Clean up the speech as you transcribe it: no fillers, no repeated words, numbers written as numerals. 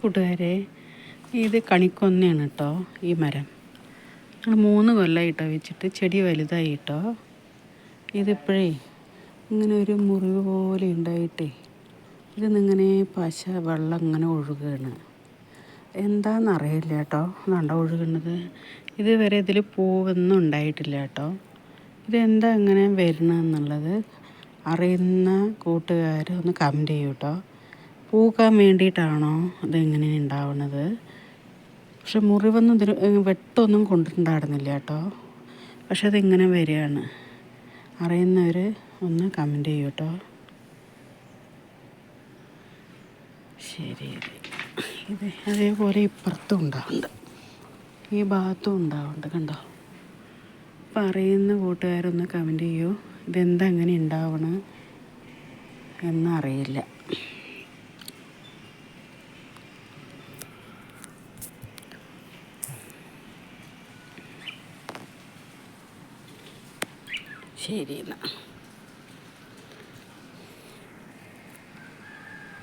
കൂട്ടുകാരെ, ഇത് കണിക്കൊന്നയാണ് കേട്ടോ. ഈ മരം 3 കൊല്ലമായിട്ടോ വെച്ചിട്ട്. ചെടി വലുതായി കേട്ടോ. ഇതിപ്പോഴേ ഇങ്ങനെ ഒരു മുറിവ് പോലെ ഉണ്ടായിട്ടേ ഇതിന്നിങ്ങനെ വെള്ളം ഇങ്ങനെ ഒഴുകുകയാണ്. എന്താണെന്നറിയില്ല കേട്ടോ. അതുകൊണ്ടോ ഒഴുകുന്നത്. ഇതുവരെ ഇതിൽ പൂവൊന്നും ഉണ്ടായിട്ടില്ല കേട്ടോ. ഇതെന്താ ഇങ്ങനെ വരണമെന്നുള്ളത് അറിയുന്ന കൂട്ടുകാർ ഒന്ന് കമൻറ്റ് ചെയ്യൂ കേട്ടോ. പൂക്കാൻ വേണ്ടിയിട്ടാണോ ഇതെങ്ങനെ ഉണ്ടാവുന്നത്? പക്ഷെ മുറിവൊന്നും ഇതിന് വെട്ടൊന്നും കൊണ്ടിട്ടുണ്ടായിരുന്നില്ല കേട്ടോ. പക്ഷെ അതിങ്ങനെ വരികയാണ്. അറിയുന്നവർ ഒന്ന് കമൻറ്റ് ചെയ്യൂ കേട്ടോ. ശരി. ഇത് അതേപോലെ ഇപ്പുറത്തും ഉണ്ടാവുന്നുണ്ട്, ഈ ഭാഗത്തും ഉണ്ടാവുന്നുണ്ട്. കണ്ടോ? അപ്പം അറിയുന്ന കൂട്ടുകാരൊന്ന് കമൻറ്റ് ചെയ്യൂ. ഇതെന്താ ഇങ്ങനെ ഉണ്ടാവണം എന്നറിയില്ല. ശരി എന്നാൽ.